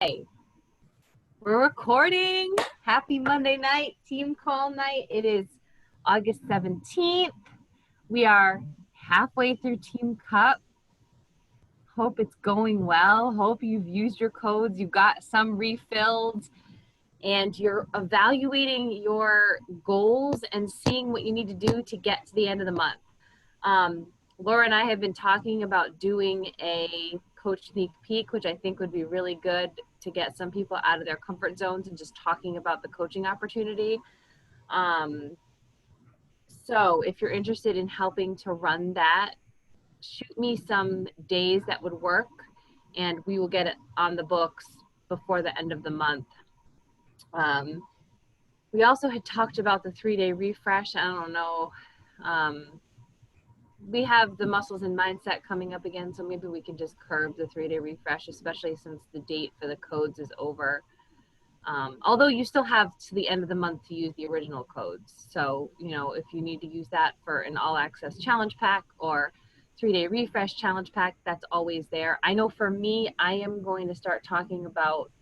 Hey, we're recording. Happy Monday night, team call night. It is August 17th. We are halfway through Team Cup. Hope it's going well. Hope you've used your codes. You got some refilled and you're evaluating your goals and seeing what you need to do to get to the end of the month. Laura and I have been talking about doing a coach sneak peek, which I think would be really good to get some people out of their comfort zones and just talking about the coaching opportunity. So if you're interested in helping to run that, shoot me some days that would work and we will get it on the books before the end of the month. We also had talked about the 3-day refresh. I don't know. We have the muscles and mindset coming up again, so maybe we can just curb the 3-day refresh, especially since the date for the codes is over. Although you still have to the end of the month to use the original codes. So, you know, if you need to use that for an all access challenge pack or 3-day refresh challenge pack, that's always there. I know for me, I am going to start talking about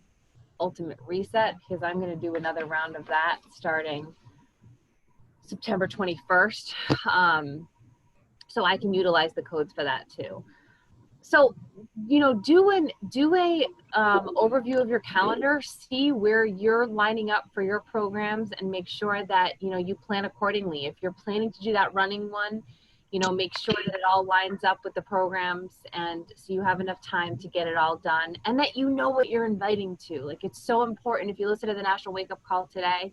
Ultimate Reset because I'm going to do another round of that starting September 21st. So I can utilize the codes for that too. So, you know, do a overview of your calendar, see where you're lining up for your programs and make sure that, you know, you plan accordingly. If you're planning to do that running one, you know, make sure that it all lines up with the programs and so you have enough time to get it all done and that you know what you're inviting to. Like, it's so important, if you listen to the National Wake Up Call today,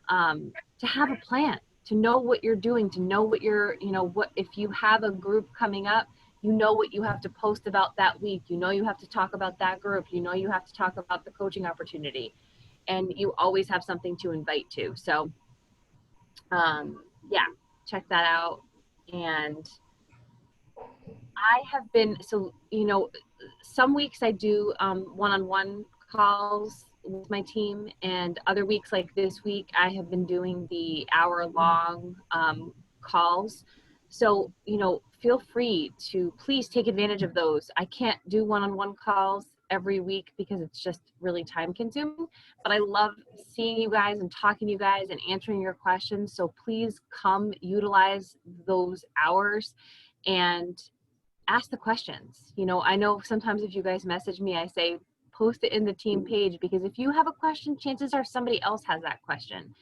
to have a plan, to know what you're doing, to know what you're, you know, what if you have a group coming up, you know what you have to post about that week, you know you have to talk about that group, you know you have to talk about the coaching opportunity, and you always have something to invite to. So yeah, check that out. And I have been, so, you know, some weeks I do one-on-one calls with my team, and other weeks like this week I have been doing the hour-long calls. So, you know, feel free to please take advantage of those. I can't do one-on-one calls every week because it's just really time consuming, but I love seeing you guys and talking to you guys and answering your questions. So please come utilize those hours and ask the questions. You know, I know sometimes if you guys message me, I say, post it in the team page, because if you have a question, chances are somebody else has that question.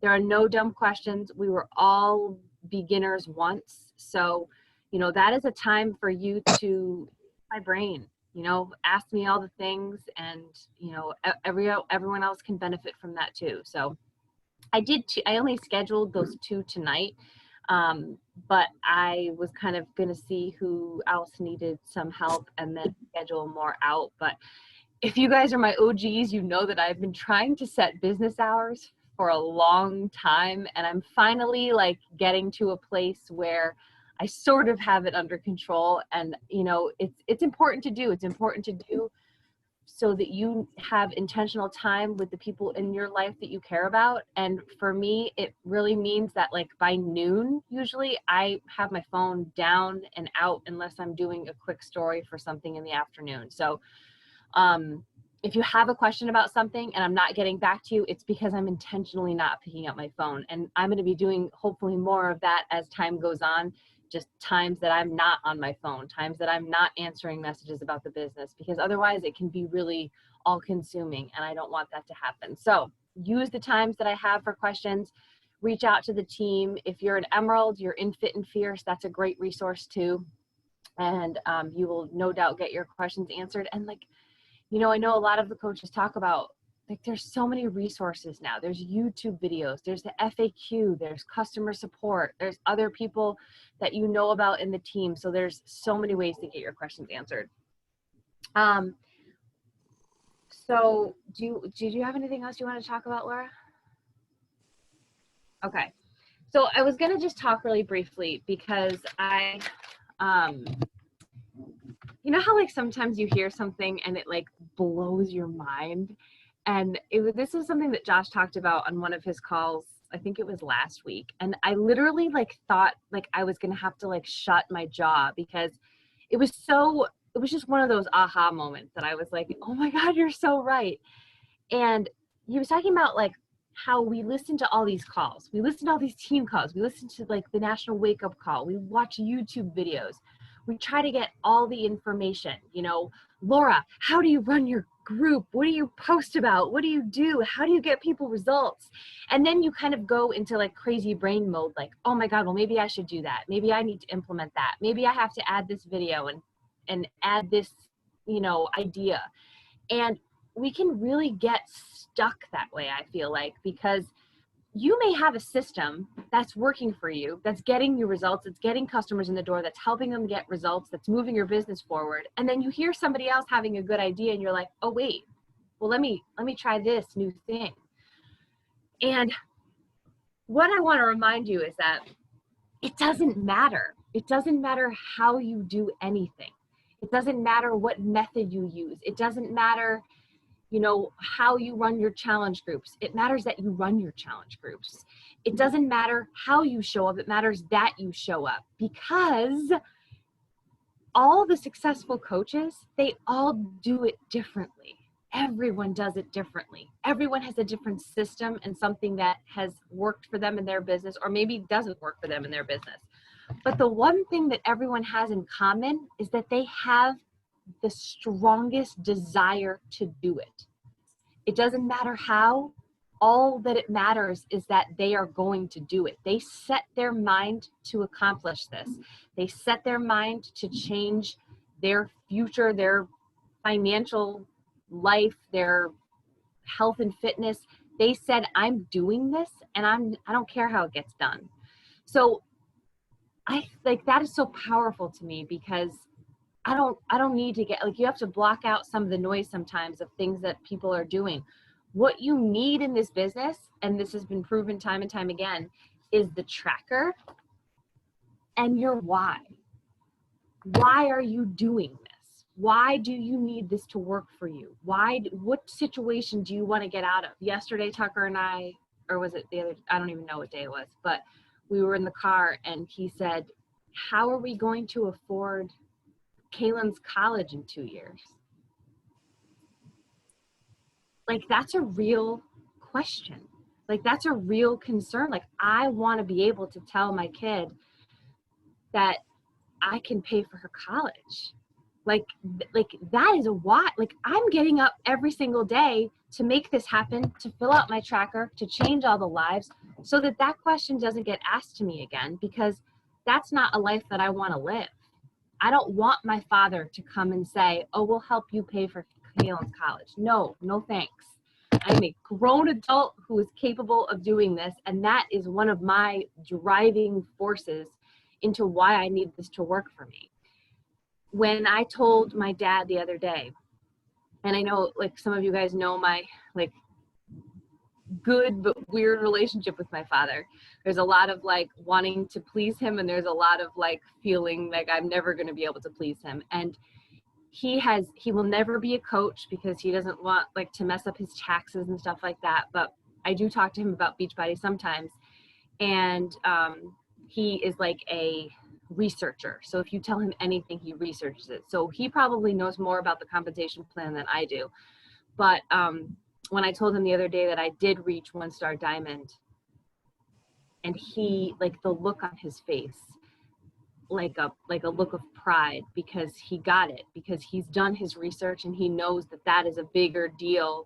There are no dumb questions. We were all beginners once. So, you know, that is a time for you to my brain, you know, ask me all the things, and, you know, everyone else can benefit from that too. So I only scheduled those 2 tonight. But I was kind of going to see who else needed some help and then schedule more out. But if you guys are my OGs, you know that I've been trying to set business hours for a long time, and I'm finally like getting to a place where I sort of have it under control. And, you know, it's important to do. It's important to do so that you have intentional time with the people in your life that you care about. And for me, it really means that like by noon, usually I have my phone down and out unless I'm doing a quick story for something in the afternoon. So if you have a question about something and I'm not getting back to you, it's because I'm intentionally not picking up my phone. And I'm going to be doing hopefully more of that as time goes on, just times that I'm not on my phone, times that I'm not answering messages about the business, because otherwise it can be really all consuming and I don't want that to happen. So use the times that I have for questions, reach out to the team. If you're an Emerald, you're in Fit and Fierce, that's a great resource too. And you will no doubt get your questions answered. And like, you know, I know a lot of the coaches talk about, like, there's so many resources now. There's YouTube videos, there's the FAQ, there's customer support, there's other people that you know about in the team. So there's so many ways to get your questions answered. So did you have anything else you want to talk about, Laura? Okay. So I was going to just talk really briefly because you know how like sometimes you hear something and it like blows your mind, and this is something that Josh talked about on one of his calls. I think it was last week, and I literally like thought like I was gonna have to like shut my jaw because it was so it was just one of those aha moments that I was like, oh my God, you're so right. And he was talking about like how we listen to all these calls. We listen to all these team calls. We listen to like the National Wake Up Call. We watch YouTube videos. We try to get all the information, you know, Laura, how do you run your group? What do you post about? What do you do? How do you get people results? And then you kind of go into like crazy brain mode, like, oh my God, well, maybe I should do that. Maybe I need to implement that. Maybe I have to add this video and add this, you know, idea. And we can really get stuck that way, I feel like, because you may have a system that's working for you, that's getting you results, that's getting customers in the door, that's helping them get results, that's moving your business forward. And then you hear somebody else having a good idea and you're like, oh wait, well, let me try this new thing. And what I want to remind you is that it doesn't matter. It doesn't matter how you do anything. It doesn't matter what method you use. It doesn't matter, you know, how you run your challenge groups. It matters that you run your challenge groups. It doesn't matter how you show up. It matters that you show up, because all the successful coaches, they all do it differently. Everyone does it differently. Everyone has a different system and something that has worked for them in their business, or maybe doesn't work for them in their business. But the one thing that everyone has in common is that they have the strongest desire to do it. It doesn't matter how. All that it matters is that they are going to do it. They set their mind to accomplish this. They set their mind to change their future, their financial life, their health and fitness. They said, I'm doing this, and I don't care how it gets done. So I like, that is so powerful to me, because I don't need to get, like, you have to block out some of the noise sometimes of things that people are doing. What you need in this business, and this has been proven time and time again, is the tracker and your why. Why are you doing this? Why do you need this to work for you? What situation do you want to get out of? Yesterday, Tucker and I, or was it the other, I don't even know what day it was, but we were in the car and he said, how are we going to afford Kaylin's college in 2 years? Like, that's a real question. Like, that's a real concern. Like, I want to be able to tell my kid that I can pay for her college. Like that is a why. Like, I'm getting up every single day to make this happen, to fill out my tracker, to change all the lives, so that that question doesn't get asked to me again, because that's not a life that I want to live. I don't want my father to come and say, oh, we'll help you pay for Kaylin's college. No thanks. I'm a grown adult who is capable of doing this, and that is one of my driving forces into why I need this to work for me. When I told my dad the other day, and I know, like, some of you guys know my, like, good but weird relationship with my father. There's a lot of, like, wanting to please him, and there's a lot of, like, feeling like I'm never going to be able to please him. And he will never be a coach, because he doesn't want, like, to mess up his taxes and stuff like that. But I do talk to him about Beachbody sometimes. And he is like a researcher. So if you tell him anything, he researches it. So he probably knows more about the compensation plan than I do. But when I told him the other day that I did reach 1-star diamond, and he, like, the look on his face, like a look of pride, because he got it, because he's done his research and he knows that that is a bigger deal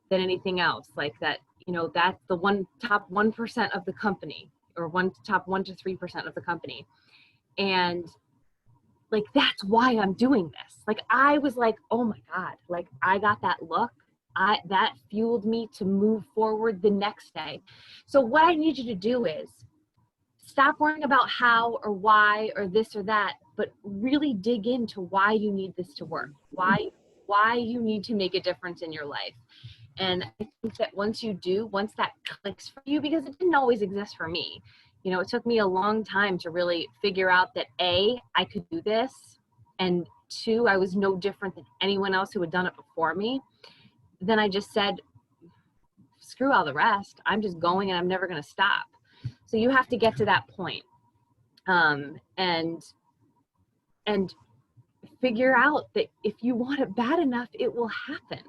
than anything else. Like, that, you know, that's the top 1% of the company, or top 1 to 3% of the company. And, like, that's why I'm doing this. Like, I was like, oh my God, like, I got that look. That fueled me to move forward the next day. So what I need you to do is stop worrying about how or why or this or that, but really dig into why you need this to work, why you need to make a difference in your life. And I think that once that clicks for you, because it didn't always exist for me. You know, it took me a long time to really figure out that A, I could do this, and 2, I was no different than anyone else who had done it before me. Then I just said, screw all the rest. I'm just going, and I'm never going to stop. So you have to get to that point. And figure out that if you want it bad enough, it will happen.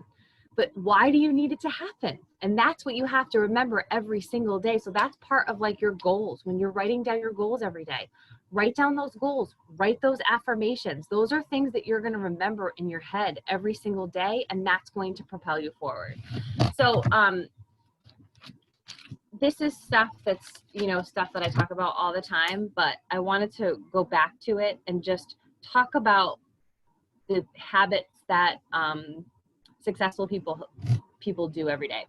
But why do you need it to happen? And that's what you have to remember every single day. So that's part of like your goals. When you're writing down your goals every day, write down those goals, write those affirmations. Those are things that you're going to remember in your head every single day, and that's going to propel you forward. So this is stuff that's, you know, stuff that I talk about all the time, but I wanted to go back to it and just talk about the habits that successful people do every day.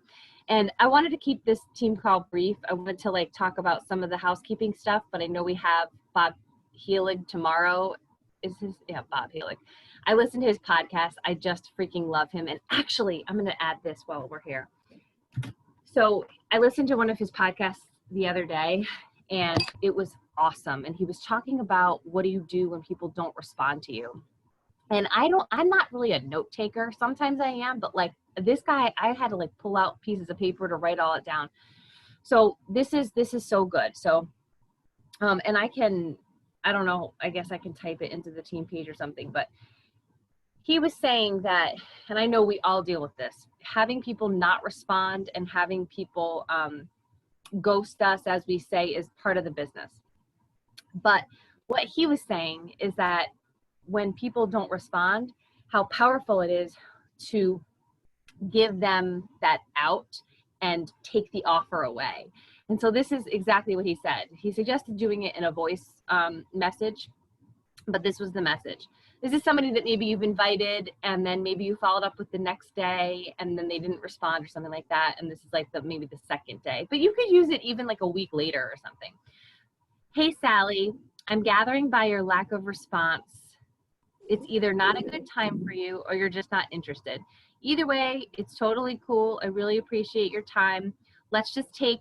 And I wanted to keep this team call brief. I wanted to like talk about some of the housekeeping stuff, but I know we have Bob Heelig tomorrow. Bob Heelig. I listened to his podcast. I just freaking love him. And actually, I'm going to add this while we're here. So I listened to one of his podcasts the other day, and it was awesome. And he was talking about what do you do when people don't respond to you? And I'm not really a note taker. Sometimes I am, but like this guy, I had to like pull out pieces of paper to write all it down. So this is so good. So, and I don't know, I guess I can type it into the team page or something, but he was saying that, and I know we all deal with this, having people not respond and having people ghost us, as we say, is part of the business. But what he was saying is that when people don't respond, how powerful it is to give them that out and take the offer away. And so this is exactly what he said. He suggested doing it in a voice message, but this was the message. This is somebody that maybe you've invited and then maybe you followed up with the next day and then they didn't respond or something like that. And this is like maybe the second day, but you could use it even like a week later or something. Hey, Sally, I'm gathering by your lack of response. It's either not a good time for you or you're just not interested. Either way, it's totally cool. I really appreciate your time. Let's just take,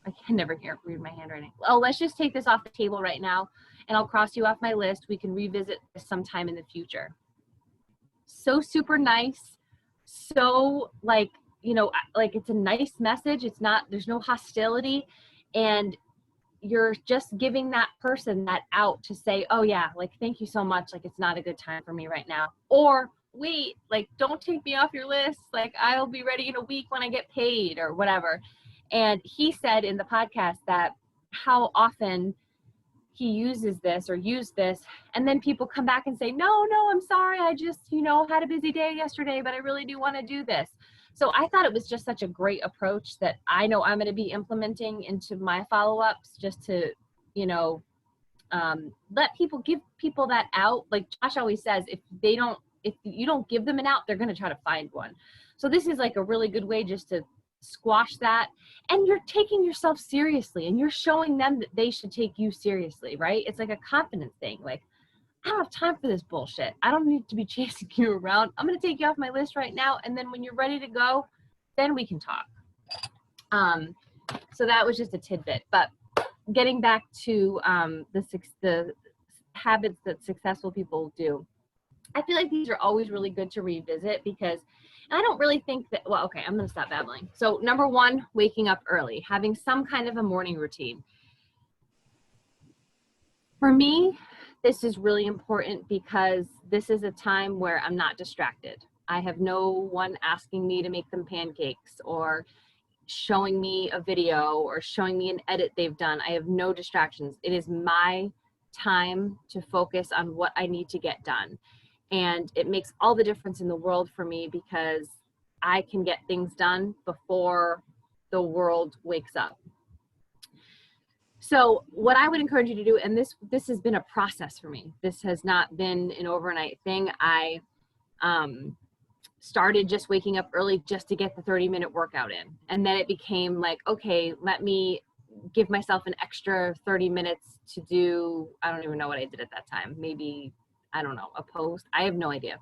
I can never read my handwriting. Oh, let's just take this off the table right now and I'll cross you off my list. We can revisit this sometime in the future. So super nice. So like, you know, like it's a nice message. It's not, there's no hostility, and you're just giving that person that out to say, oh yeah, like, thank you so much. Like, it's not a good time for me right now. Or wait, like, don't take me off your list. Like, I'll be ready in a week when I get paid or whatever. And he said in the podcast that how often he uses this or used this, and then people come back and say, no, I'm sorry. I just, you know, had a busy day yesterday, but I really do want to do this. So I thought it was just such a great approach that I know I'm going to be implementing into my follow-ups, just to, you know, let people, give people that out. Like Josh always says, if you don't give them an out, they're going to try to find one. So this is like a really good way just to squash that. And you're taking yourself seriously and you're showing them that they should take you seriously, right? It's like a confidence thing. Like, I don't have time for this bullshit. I don't need to be chasing you around. I'm going to take you off my list right now. And then when you're ready to go, then we can talk. So that was just a tidbit, but getting back to the habits that successful people do. I feel like these are always really good to revisit because I don't really think that, well, okay, I'm going to stop babbling. So number one, waking up early, having some kind of a morning routine. For me, this is really important because this is a time where I'm not distracted. I have no one asking me to make them pancakes or showing me a video or showing me an edit they've done. I have no distractions. It is my time to focus on what I need to get done. And it makes all the difference in the world for me because I can get things done before the world wakes up. So what I would encourage you to do, and this has been a process for me. This has not been an overnight thing. I started just waking up early just to get the 30-minute workout in. And then it became like, okay, let me give myself an extra 30 minutes to do, I don't even know what I did at that time. Maybe, I don't know, a post. I have no idea.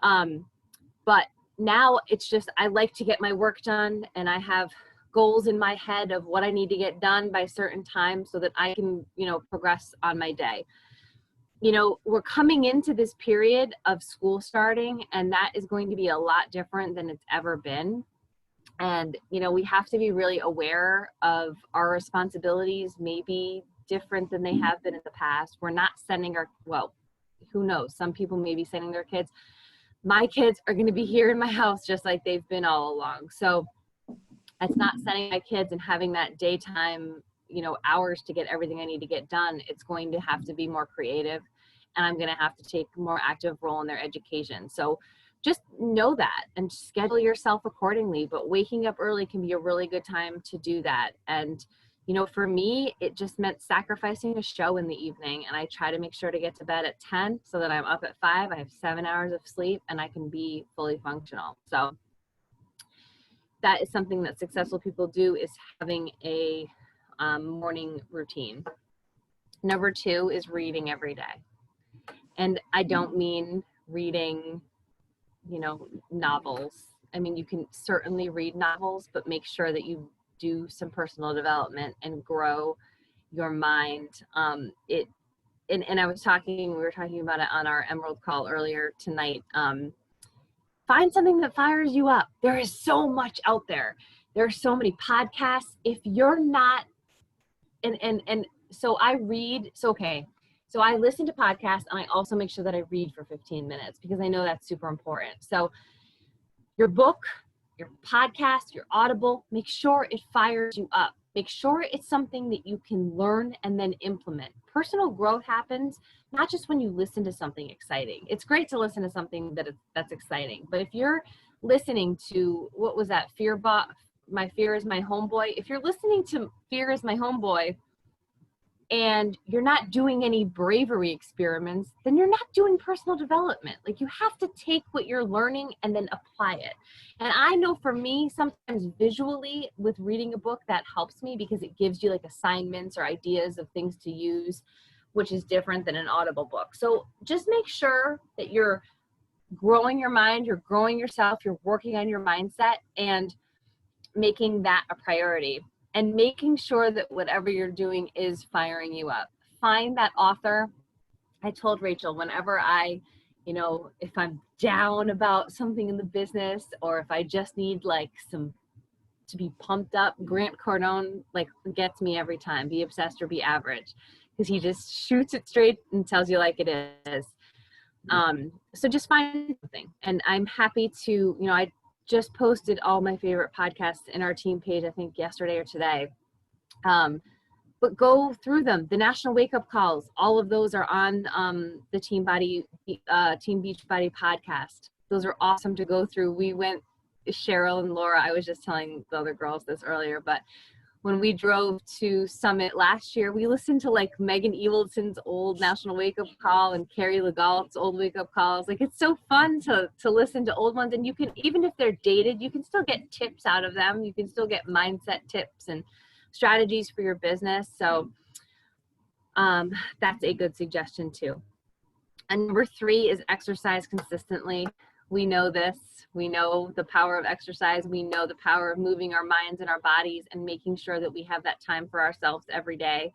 But now it's just, I like to get my work done and I have goals in my head of what I need to get done by certain times so that I can, you know, progress on my day. You know, we're coming into this period of school starting, and that is going to be a lot different than it's ever been. And, you know, we have to be really aware of our responsibilities, maybe different than they have been in the past. We're not sending who knows? Some people may be sending their kids. My kids are going to be here in my house just like they've been all along. So it's not sending my kids and having that daytime, hours to get everything I need to get done. It's going to have to be more creative, and I'm going to have to take a more active role in their education. So just know that and schedule yourself accordingly. But waking up early can be a really good time to do that. And for me, it just meant sacrificing a show in the evening, and I try to make sure to get to bed at 10 so that I'm up at 5. I have 7 hours of sleep and I can be fully functional. So that is something that successful people do, is having a morning routine. Number 2 is reading every day. And I don't mean reading, novels. I mean, you can certainly read novels, but make sure that you do some personal development and grow your mind. And we were talking about it on our Emerald call earlier tonight. Find something that fires you up. There is so much out there. There are so many podcasts. If you're not, so I read, so I listen to podcasts, and I also make sure that I read for 15 minutes because I know that's super important. So your book, your podcast, your Audible, make sure it fires you up. Make sure it's something that you can learn and then implement. Personal growth happens not just when you listen to something exciting. It's great to listen to something that's exciting, but if you're listening to, what was that, My Fear is My Homeboy? If you're listening to Fear is My Homeboy and you're not doing any bravery experiments, then you're not doing personal development. Like, you have to take what you're learning and then apply it. And I know for me, sometimes visually with reading a book, that helps me because it gives you like assignments or ideas of things to use, which is different than an Audible book. So just make sure that you're growing your mind, you're growing yourself, you're working on your mindset and making that a priority. And making sure that whatever you're doing is firing you up. Find that author. I told Rachel, whenever if I'm down about something in the business, or if I just need to be pumped up, Grant Cardone gets me every time. Be obsessed or be average, because he just shoots it straight and tells you like it is. So just find something. And I'm happy to, I just posted all my favorite podcasts in our team page, I think yesterday or today. But go through them. The National Wake Up Calls, all of those are on the Team Beachbody podcast. Those are awesome to go through. We went, Cheryl and Laura, I was just telling the other girls this earlier, but when we drove to Summit last year, we listened to Megan Evilson's old National Wake Up Call and Carrie Legault's old Wake Up Calls. It's so fun to listen to old ones, and you can, even if they're dated, you can still get tips out of them. You can still get mindset tips and strategies for your business. So that's a good suggestion too. And number 3 is exercise consistently. We know this. We know the power of exercise. We know the power of moving our minds and our bodies and making sure that we have that time for ourselves every day.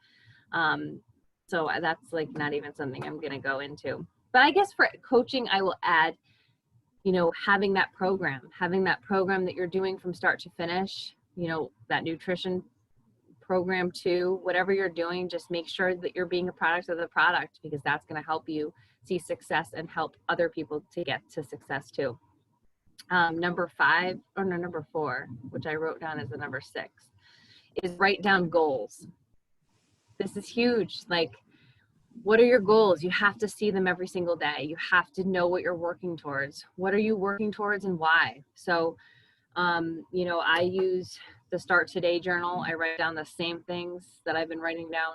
So that's not even something I'm going to go into. But I guess for coaching, I will add, having that program that you're doing from start to finish, that nutrition program too, whatever you're doing, just make sure that you're being a product of the product, because that's going to help you see success and help other people to get to success too. Number 4, which I wrote down as the number 6, is write down goals. This is huge. What are your goals? You have to see them every single day. You have to know what you're working towards. What are you working towards and why? So, I use the Start Today journal. I write down the same things that I've been writing down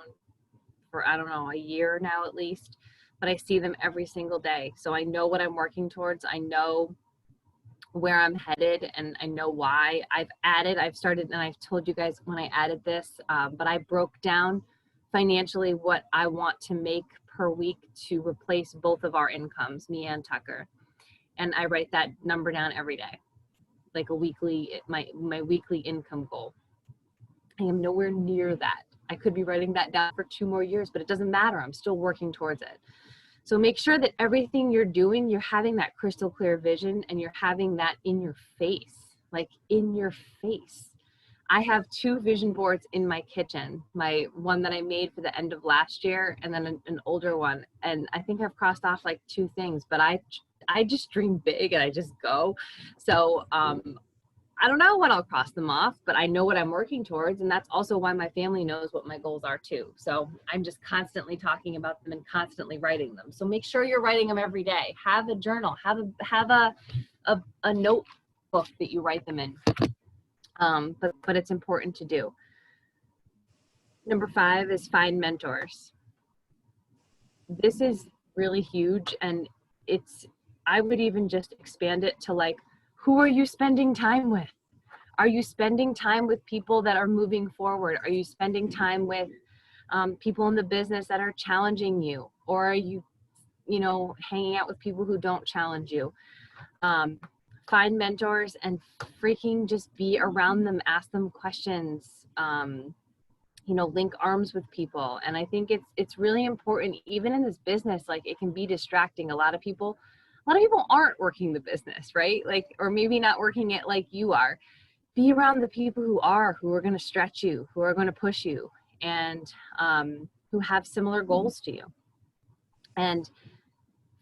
for, a year now at least, but I see them every single day. So I know what I'm working towards. I know where I'm headed, and I know why. I've started, and I've told you guys when I added this, but I broke down financially what I want to make per week to replace both of our incomes, me and Tucker. And I write that number down every day, like a weekly, my weekly income goal. I am nowhere near that. I could be writing that down for 2 more years, but it doesn't matter. I'm still working towards it. So make sure that everything you're doing, you're having that crystal clear vision, and you're having that in your face, in your face. I have two vision boards in my kitchen. My one that I made for the end of last year, and then an older one. And I think I've crossed off like two things, but I just dream big and I just go. So I don't know when I'll cross them off, but I know what I'm working towards. And that's also why my family knows what my goals are too. So I'm just constantly talking about them and constantly writing them. So make sure you're writing them every day. Have a journal, have a notebook that you write them in. But it's important to do. Number 5 is find mentors. This is really huge, and I would even just expand it to like, who are you spending time with? Are you spending time with people that are moving forward? Are you spending time with people in the business that are challenging you? Or are you, hanging out with people who don't challenge you? Find mentors and freaking just be around them, ask them questions, link arms with people. And I think it's really important, even in this business, like it can be distracting. A lot of people aren't working the business, right? Like, or maybe not working it like you are. Be around the people who are going to stretch you, who are going to push you, and who have similar goals to you. And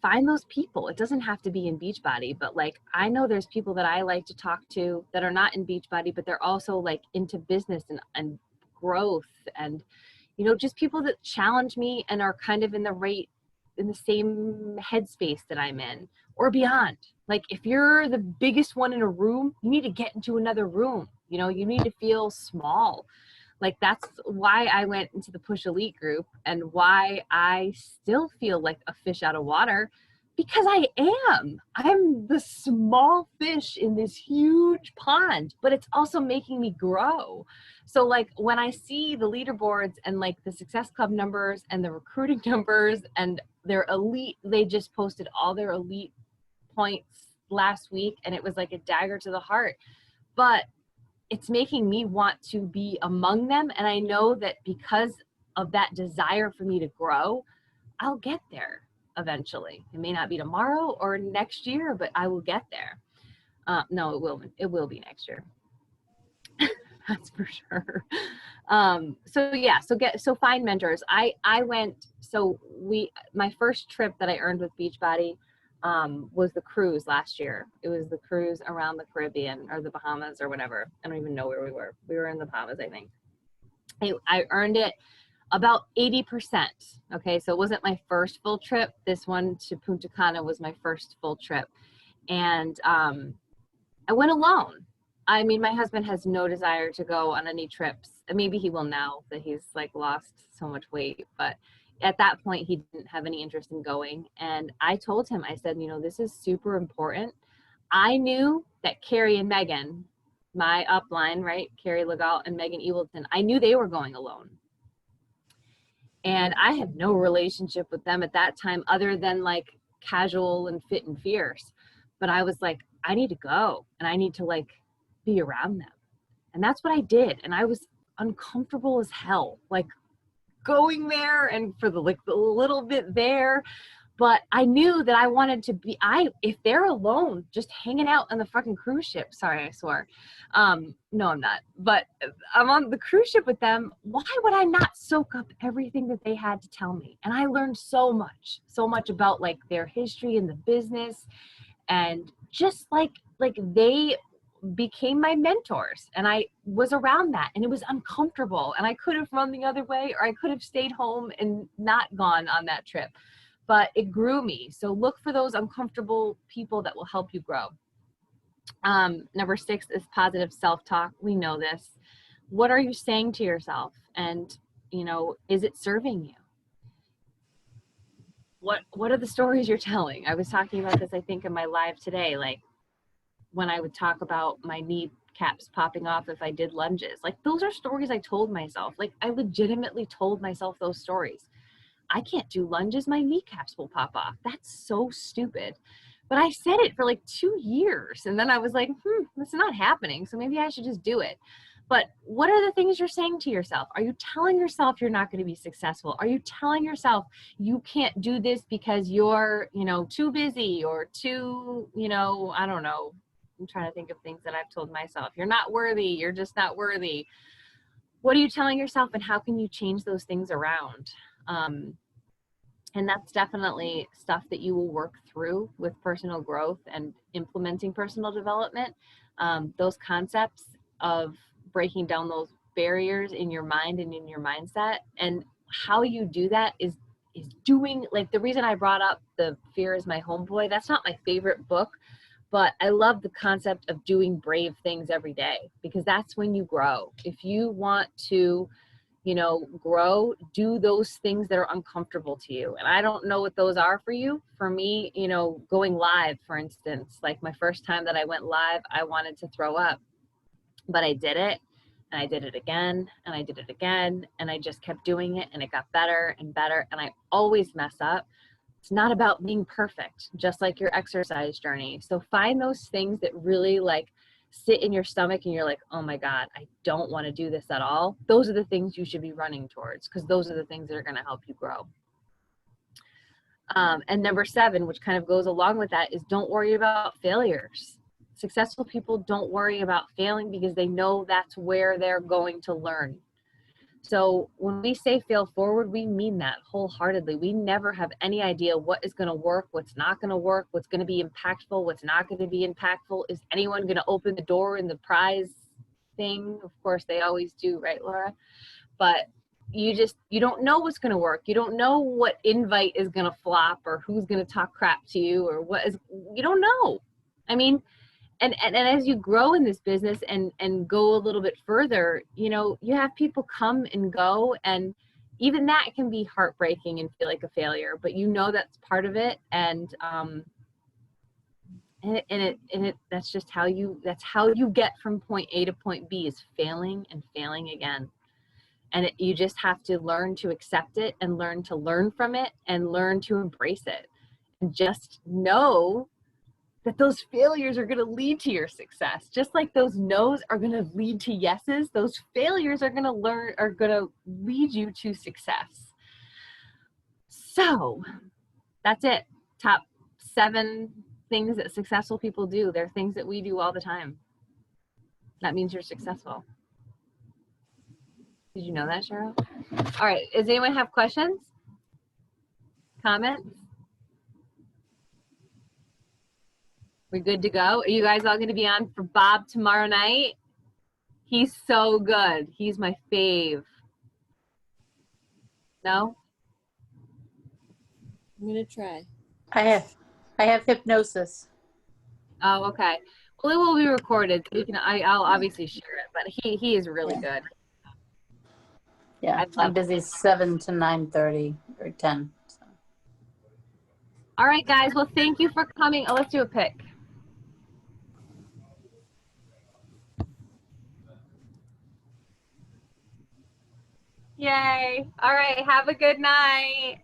find those people. It doesn't have to be in Beachbody, but like, I know there's people that I like to talk to that are not in Beachbody, but they're also like into business and growth, and, just people that challenge me and are kind of in the same headspace that I'm in or beyond. Like if you're the biggest one in a room, you need to get into another room. You need to feel small. Like that's why I went into the Push Elite group and why I still feel like a fish out of water, because I'm the small fish in this huge pond, but it's also making me grow. So like when I see the leaderboards and like the Success Club numbers and the recruiting numbers and their elite, they just posted all their elite points last week, and it was like a dagger to the heart. But it's making me want to be among them. And I know that because of that desire for me to grow, I'll get there eventually. It may not be tomorrow or next year, but I will get there. No, it will be next year. That's for sure. So find mentors. My first trip that I earned with Beachbody was the cruise last year. It was the cruise around the Caribbean or the Bahamas or whatever. I don't even know where we were. We were in the Bahamas, I think. I earned it about 80%. Okay, so it wasn't my first full trip. This one to Punta Cana was my first full trip. And I went alone. I mean, my husband has no desire to go on any trips. Maybe he will now that he's like lost so much weight, but at that point he didn't have any interest in going. And I told him, I said, this is super important. I knew that Carrie and Megan, my upline, right? Carrie Legault and Megan Ewelton, I knew they were going alone. And I had no relationship with them at that time other than like casual and fit and fierce. But I was like, I need to go and I need to like be around them. And that's what I did. And I was uncomfortable as hell, like going there and for the little bit there. But I knew that I wanted to be, if they're alone, just hanging out on the fucking cruise ship. Sorry, I swore. No, I'm not. But I'm on the cruise ship with them. Why would I not soak up everything that they had to tell me? And I learned so much about like their history in the business, and just like they became my mentors, and I was around that, and it was uncomfortable, and I could have run the other way, or I could have stayed home and not gone on that trip, but it grew me. So look for those uncomfortable people that will help you grow. Number 6 is positive self-talk. We know this. What are you saying to yourself? And is it serving you? What are the stories you're telling? I was talking about this, I think, in my live today, like when I would talk about my kneecaps popping off if I did lunges. Like those are stories I told myself. Like I legitimately told myself those stories. I can't do lunges, my kneecaps will pop off. That's so stupid. But I said it for like 2 years, and then I was like, that's not happening, so maybe I should just do it. But what are the things you're saying to yourself? Are you telling yourself you're not going to be successful? Are you telling yourself you can't do this because you're, too busy or too, I don't know, I'm trying to think of things that I've told myself. You're not worthy. You're just not worthy. What are you telling yourself, and how can you change those things around? And that's definitely stuff that you will work through with personal growth and implementing personal development. Those concepts of breaking down those barriers in your mind and in your mindset, and how you do that is doing, like, the reason I brought up the Fear is My Homeboy, that's not my favorite book, but I love the concept of doing brave things every day, because that's when you grow. If you want to, you know, grow, do those things that are uncomfortable to you. And I don't know what those are for you. For me, you know, going live, for instance, like my first time that I went live, I wanted to throw up, but I did it, and I did it again, and I did it again, and I just kept doing it, and it got better and better. And I always mess up. It's not about being perfect, just like your exercise journey. So find those things that really like sit in your stomach and you're like, oh my God, I don't want to do this at all. Those are the things you should be running towards, because those are the things that are going to help you grow. And number 7, which kind of goes along with that, is don't worry about failures. Successful people don't worry about failing because they know that's where they're going to learn. So when we say fail forward, we mean that wholeheartedly. We never have any idea what is going to work, what's not going to work, what's going to be impactful, what's not going to be impactful. Is anyone going to open the door in the prize thing? Of course, they always do, right, Laura? But you don't know what's going to work. You don't know what invite is going to flop, or who's going to talk crap to you, or you don't know. I mean, and as you grow in this business and go a little bit further, you know, you have people come and go, and even that can be heartbreaking and feel like a failure, but you know that's part of it. And that's just how you get from point A to point B, is failing and failing again. And you just have to learn to accept it, and learn to learn from it, and learn to embrace it, and just know that those failures are going to lead to your success. Just like those no's are going to lead to yeses, those failures are going to lead you to success. So that's it. Top 7 things that successful people do. They're things that we do all the time. That means you're successful. Did you know that, Cheryl? All right. Does anyone have questions? Comments? We're good to go. Are you guys all going to be on for Bob tomorrow night? He's so good. He's my fave. No? I'm going to try. I have hypnosis. Oh, okay. Well, it will be recorded. So I'll obviously share it, but he is really good. Yeah, I'm busy 7 to 9:30 or 10. So. All right, guys. Well, thank you for coming. Oh, let's do a pick. Yay. All right. Have a good night.